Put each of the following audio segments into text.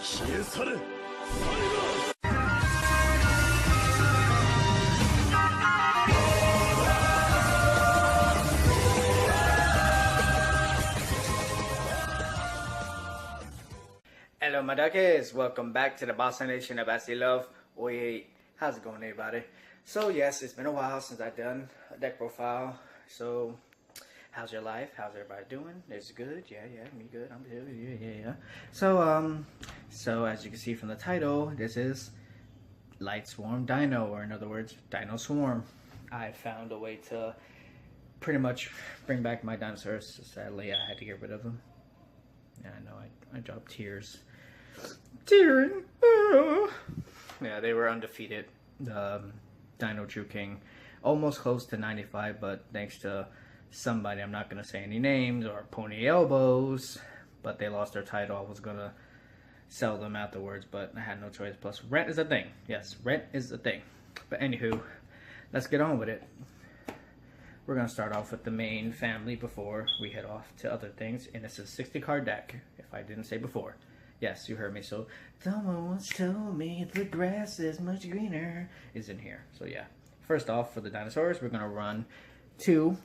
消え去れサイバー Hello my duckies, welcome back to the Boston Nation of Basty Love. Wait, how's it going everybody? So yes, it's been a while since I've done a deck profile. So how's your life? How's everybody doing? Is it good? Yeah, me good. I'm good. Yeah. So as you can see from the title, this is Light Swarm Dino, or in other words, Dino Swarm. I found a way to pretty much bring back my dinosaurs. Sadly, I had to get rid of them. Yeah, I know, I dropped tears. Tearing. Yeah, they were undefeated. Dino True King. Almost close to 95, but thanks to somebody, I'm not going to say any names, or Pony Elbows, but they lost their title. I was going to sell them afterwards, but I had no choice. Plus, rent is a thing. Yes, rent is a thing. But anywho, let's get on with it. We're going to start off with the main family before we head off to other things. And it's a 60 card deck, if I didn't say before. Yes, you heard me. So, someone once told me the grass is much greener is in here. So yeah, first off, for the dinosaurs, we're going to run 2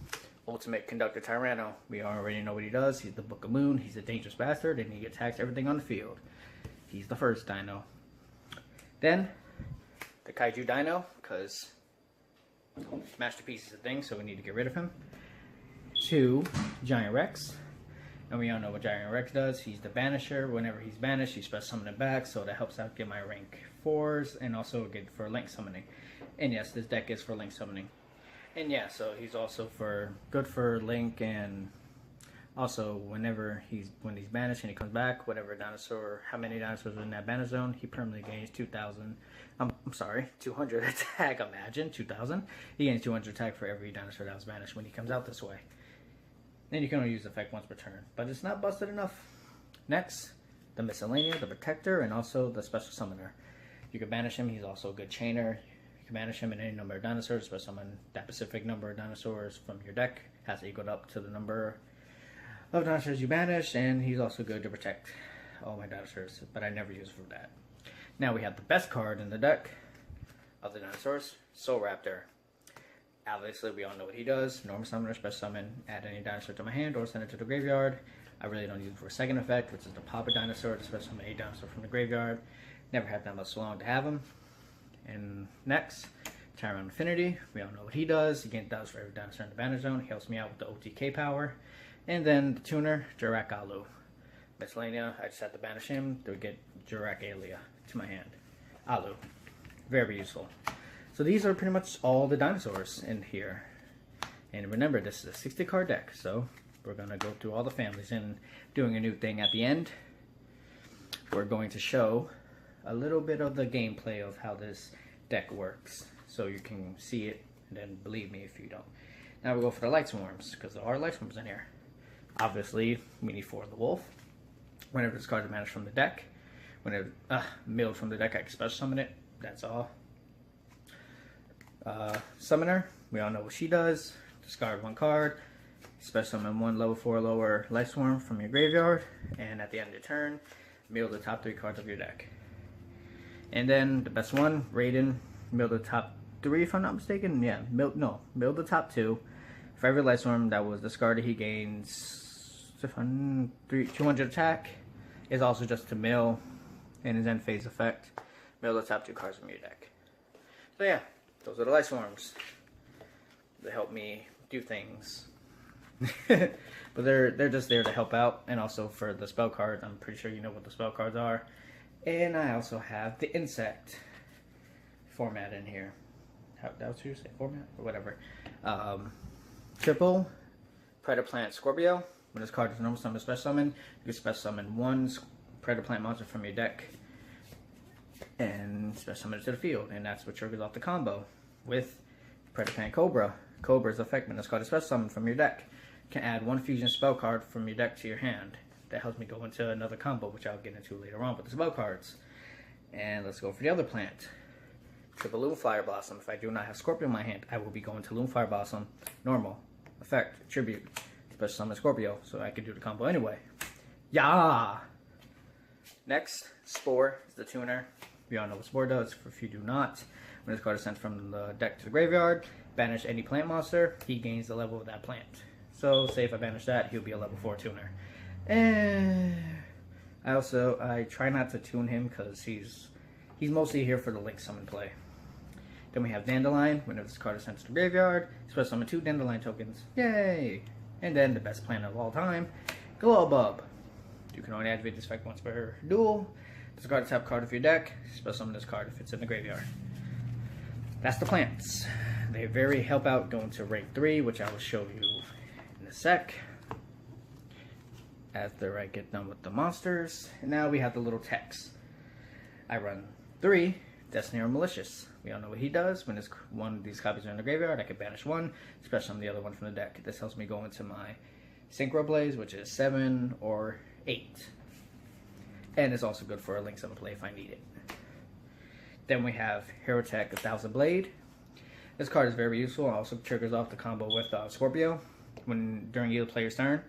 Ultimate Conductor Tyranno. We already know what he does. He's the Book of Moon. He's a dangerous bastard, and he attacks everything on the field. He's the first dino. Then, the Kaiju Dino, because Masterpiece is a thing, so we need to get rid of him. 2 Giant Rex, and we all know what Giant Rex does. He's the banisher. Whenever he's banished, you special summon him back, so that helps out get my rank 4s, and also good for link summoning. And yes, this deck is for link summoning. And yeah, so he's also good for link, and also when he's banished and he comes back, whatever dinosaur, how many dinosaurs are in that banish zone, he permanently gains 2,000. I'm sorry, 200 attack. Imagine 2,000. He gains 200 attack for every dinosaur that was banished when he comes out this way. Then you can only use the effect once per turn, but it's not busted enough. Next, the Miscellanea, the Protector, and also the Special Summoner. You can banish him. He's also a good chainer. You can banish him in any number of dinosaurs, but summon that specific number of dinosaurs from your deck. Has equaled up to the number of dinosaurs you banish, and he's also good to protect all my dinosaurs, but I never use it for that. Now we have the best card in the deck of the dinosaurs, Soul Raptor. Obviously, we all know what he does. Normal Summoner, Special Summon, add any dinosaur to my hand or send it to the graveyard. I really don't use it for a second effect, which is the pop a dinosaur to special summon a dinosaur from the graveyard. Never had that much long to have him. And next, Tyranno Infinity. We all know what he does. He gains dinosaurs for every dinosaur in the banish zone. He helps me out with the OTK power. And then the tuner, Jurak Alu. Miscellanea, I just have to banish him to get Jurak Alia to my hand. Alu. Very useful. So these are pretty much all the dinosaurs in here. And remember, this is a 60 card deck, so we're going to go through all the families and doing a new thing at the end. We're going to show a little bit of the gameplay of how this deck works, so you can see it, and then believe me if you don't. Now we'll go for the Light Swarms, because there are Light Swarms in here. Obviously, we need 4 of the Wolf. Whenever this card is managed from the deck, whenever milled from the deck, I can special summon it. That's all. Summoner, we all know what she does. Discard 1 card, special summon 1 level 4 lower Light Swarm from your graveyard, and at the end of the turn, mill the top 3 cards of your deck. And then the best one, Raiden, mill the top 3 if I'm not mistaken. Yeah, mill the top 2. For every Light Swarm that was discarded, he gains 200 attack. Is also just to mill in his end phase effect. Mill the top 2 cards from your deck. So yeah, those are the Light Swarms. They help me do things. But they're just there to help out. And also for the spell cards, I'm pretty sure you know what the spell cards are. And I also have the insect format in here. That was what you say, format? Or whatever. Triple Predator Plant Scorpio. When this card is normal summon, special summon, you can special summon 1 Predator Plant monster from your deck and special summon it to the field, and that's what triggers off the combo with Predator Plant Cobra. Cobra's effect when this card is special summoned from your deck can add 1 fusion spell card from your deck to your hand. That helps me go into another combo, which I'll get into later on with the spell cards. And let's go for the other plant. Triple Loom Fire Blossom. If I do not have Scorpio in my hand, I will be going to Loom Fire Blossom, normal, effect, tribute, special summon Scorpio, so I can do the combo anyway. Yeah! Next, Spore is the tuner. We all know what Spore does. If you do not, when this card is sent from the deck to the graveyard, banish any plant monster, he gains the level of that plant. So, say if I banish that, he'll be a level 4 tuner. And I try not to tune him because he's mostly here for the Link Summon play. Then we have Dandelion. Whenever this card is sent to the graveyard, special summon 2 Dandelion tokens. Yay! And then the best plant of all time, Glowbulb. You can only activate this effect once per duel. Discard the top card of your deck. Special summon this card if it's in the graveyard. That's the plants. They very help out going to rank 3, which I will show you in a sec. After I get done with the monsters. And now we have the little text. I run 3 Destiny or Malicious. We all know what he does. When one of these copies are in the graveyard, I can banish one, special summon the other one from the deck. This helps me go into my Synchro Blaze, which is 7 or 8. And it's also good for a Link Summon play if I need it. Then we have Hero Tech 1000 Blade. This card is very useful. It also triggers off the combo with Scorpio. During either player's turn,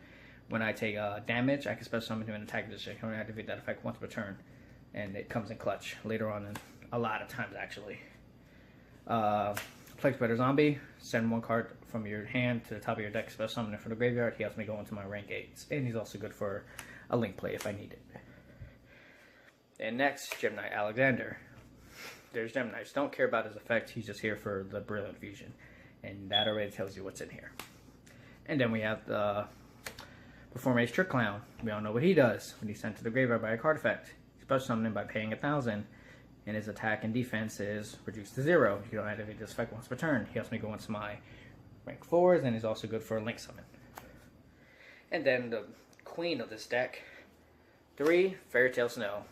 when I take damage, I can special summon him and attack this shit. I can only activate that effect once per turn. And it comes in clutch later on, in a lot of times actually. Plague Spreader Zombie. Send one card from your hand to the top of your deck, special summon it from the graveyard. He helps me go into my rank 8s. And he's also good for a Link play if I need it. And next, Gem Knight Alexander. There's Gem Knights. Don't care about his effect. He's just here for the Brilliant Fusion. And that already tells you what's in here. And then we have the Perform Age Trick Clown. We all know what he does when he's sent to the graveyard by a card effect. Special summon him by paying 1,000. And his attack and defense is reduced to 0. You don't activate this effect once per turn. He helps me go into my rank 4s, and he's also good for a Link Summon. And then the queen of this deck, 3 Fairy Tail Snow.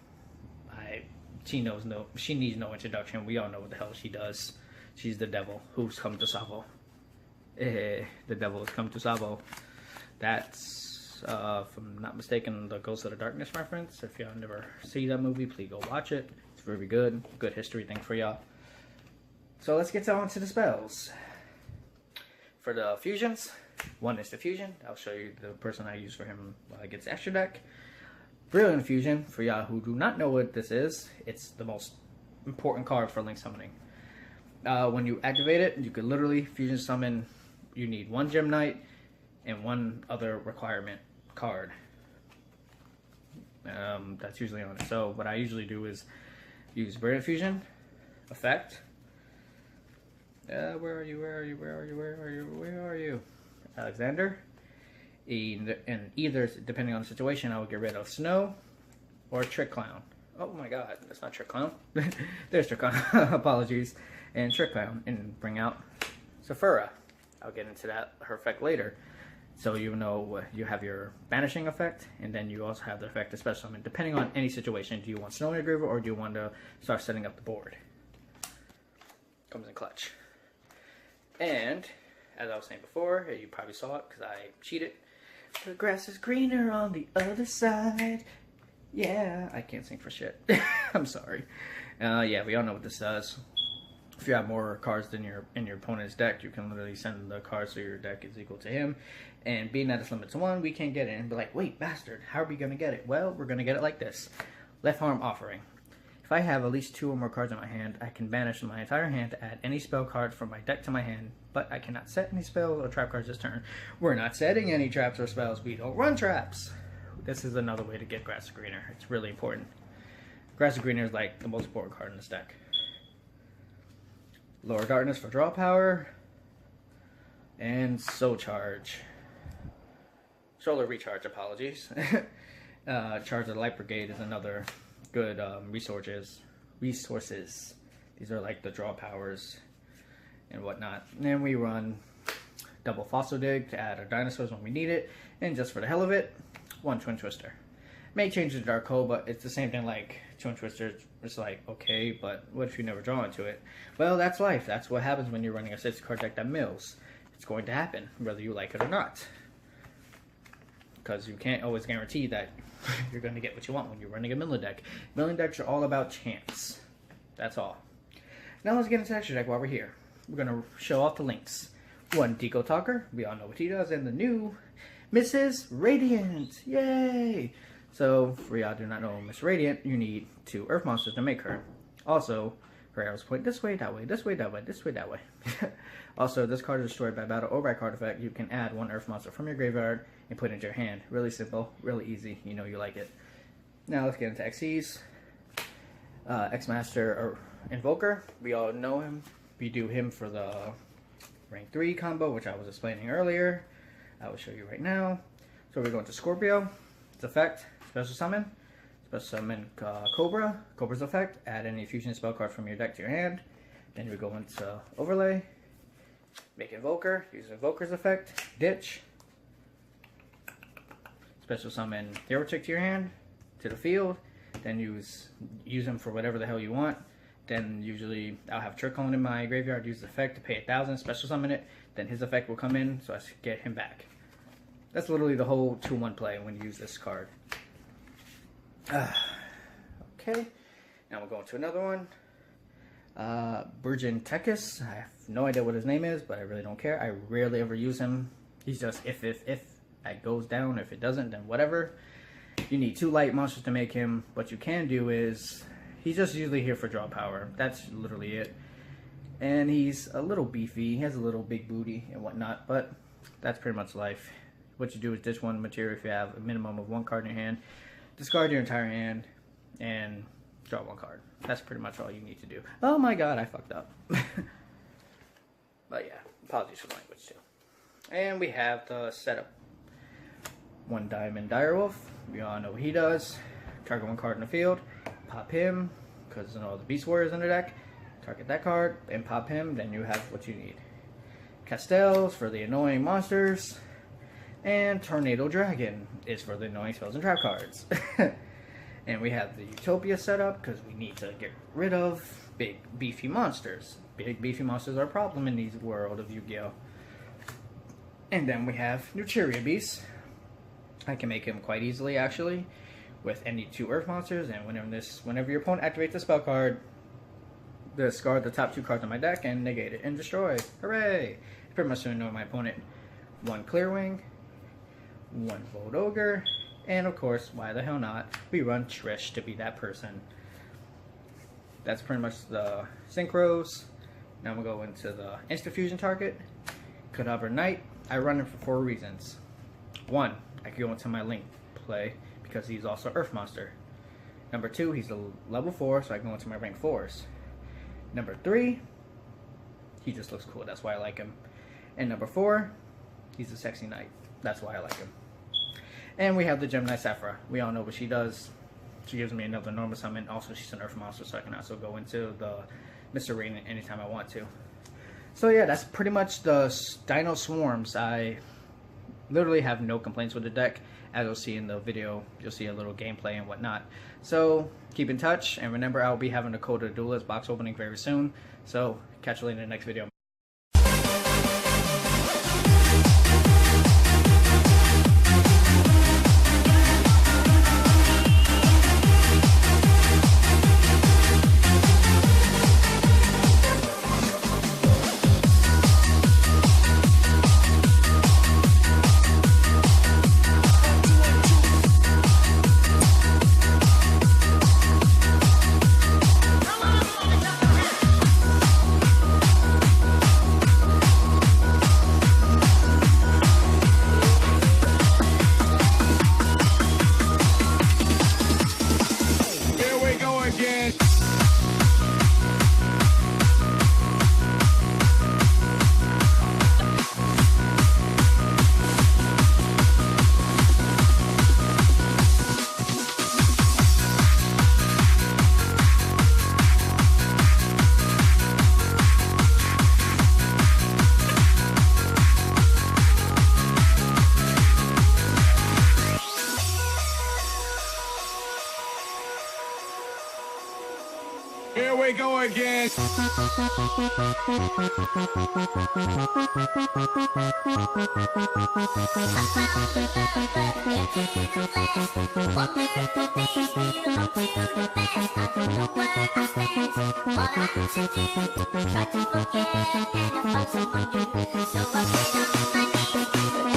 She needs no introduction. We all know what the hell she does. She's the devil who's come to Savo. The devil has come to Savo. That's, if I'm not mistaken, the Ghost of the Darkness reference. If y'all never see that movie, please go watch it. It's very good. Good history thing for y'all. So let's get on to the spells. For the fusions, one is the fusion. I'll show you the person I use for him while I get the extra deck. Brilliant Fusion, for y'all who do not know what this is, it's the most important card for Link Summoning. When you activate it, you can literally fusion summon. You need 1 Gem Knight and 1 other requirement card. That's usually on it. So what I usually do is use Brilliant Fusion effect. Where are you? Alexander. And either, depending on the situation, I would get rid of Snow or Trick Clown. Oh my god, that's not Trick Clown. There's Trick Clown. Apologies. And Trick Clown. And bring out Sephora. I'll get into her effect later. So you know you have your banishing effect, and then you also have the effect of special summon. Depending on any situation, do you want Snow in your graveyard, or do you want to start setting up the board? Comes in clutch. And, as I was saying before, you probably saw it because I cheated. The grass is greener on the other side. Yeah, I can't sing for shit. I'm sorry. Yeah, we all know what this does. If you have more cards than in your opponent's deck, you can literally send the cards so your deck is equal to him. And being that it's limited to 1, we can't get it. And be like, wait, bastard, how are we going to get it? Well, we're going to get it like this. Left Arm Offering. If I have at least 2 or more cards in my hand, I can banish my entire hand to add any spell card from my deck to my hand, but I cannot set any spells or trap cards this turn. We're not setting any traps or spells. We don't run traps. This is another way to get Grass is Greener. It's really important. Grass is Greener is like the most important card in this deck. Lower Darkness for draw power. And Soul Charge. Solar Recharge, apologies. Charge of the Light Brigade is another good resources. These are like the draw powers and whatnot. And then we run double Fossil Dig to add our dinosaurs when we need it. And just for the hell of it, 1 Twin Twister. May change the Dark Hole, but it's the same thing like Twin Twister. It's like, okay, but what if you never draw into it? Well, that's life. That's what happens when you're running a 6-card deck that mills. It's going to happen, whether you like it or not. Because you can't always guarantee that you're going to get what you want when you're running a milling deck. Milling decks are all about chance. That's all. Now let's get into extra deck while we're here. We're going to show off the links. 1 Deco Talker. We all know what he does. And the new Mrs. Radiant. Yay! So, for y'all do not know Miss Radiant, you need 2 Earth monsters to make her. Also, her arrows point this way, that way, this way, that way, this way, that way. Also, this card is destroyed by battle or by card effect. You can add 1 Earth monster from your graveyard and put it into your hand. Really simple, really easy. You know you like it. Now let's get into XCs. X-Master or Invoker. We all know him. We do him for the rank 3 combo, which I was explaining earlier. I will show you right now. So we're going to Scorpio. Its effect, special summon. Special summon Cobra. Cobra's effect, add any fusion spell card from your deck to your hand. Then we go into Overlay. Make Invoker. Use Invoker's effect. Ditch. Special summon Hero Chick to your hand, to the field. Then use him for whatever the hell you want. Then usually I'll have Trickle in my graveyard, use the effect to pay 1,000, special summon it. Then his effect will come in, so I get him back. That's literally the whole 2-1 play when you use this card. Okay, now we'll go into another one. Burgeon Tekis. I have no idea what his name is, but I really don't care. I rarely ever use him. He's just if it goes down. If it doesn't, then whatever. You need 2 light monsters to make him. What you can do is, he's just usually here for draw power. That's literally it. And he's a little beefy. He has a little big booty and whatnot, but that's pretty much life. What you do is ditch 1 material if you have a minimum of 1 card in your hand. Discard your entire hand and draw 1 card. That's pretty much all you need to do. Oh my god, I fucked up. But yeah, apologies for the language too. And we have the setup. 1 Diamond Direwolf. We all know what he does. Target 1 card in the field. Pop him, because all the Beast Warriors in the deck. Target that card and pop him, then you have what you need. Castells for the annoying monsters. And Tornado Dragon is for the annoying spells and trap cards. And we have the Utopia setup because we need to get rid of big beefy monsters. Big beefy monsters are a problem in the world of Yu-Gi-Oh! And then we have Nucheria Beast. I can make him quite easily actually with any 2 Earth monsters, and whenever your opponent activates a spell card, discard the top 2 cards on my deck and negate it and destroy. Hooray! It's pretty much to annoy my opponent. 1 Clearwing, 1 Void Ogre, and of course, why the hell not, we run Trish to be that person. That's pretty much the synchros. Now we'll go into the instant fusion target. Kadabra Knight. I run him for 4 reasons. 1, I can go into my Link play because he's also Earth Monster. Number 2, he's a level 4, so I can go into my rank 4s. Number 3, he just looks cool, that's why I like him. And number 4, he's a sexy knight, that's why I like him. And we have the Gemini Saphira. We all know what she does. She gives me another normal summon. Also, she's an Earth Monster, so I can also go into the Mr. Rain anytime I want to. So yeah, that's pretty much the Dino-Sworns. I literally have no complaints with the deck. As you'll see in the video, you'll see a little gameplay and whatnot. So keep in touch, and remember I'll be having a Code of the Duelist box opening very soon. So catch you later in the next video. Here we go again. Try to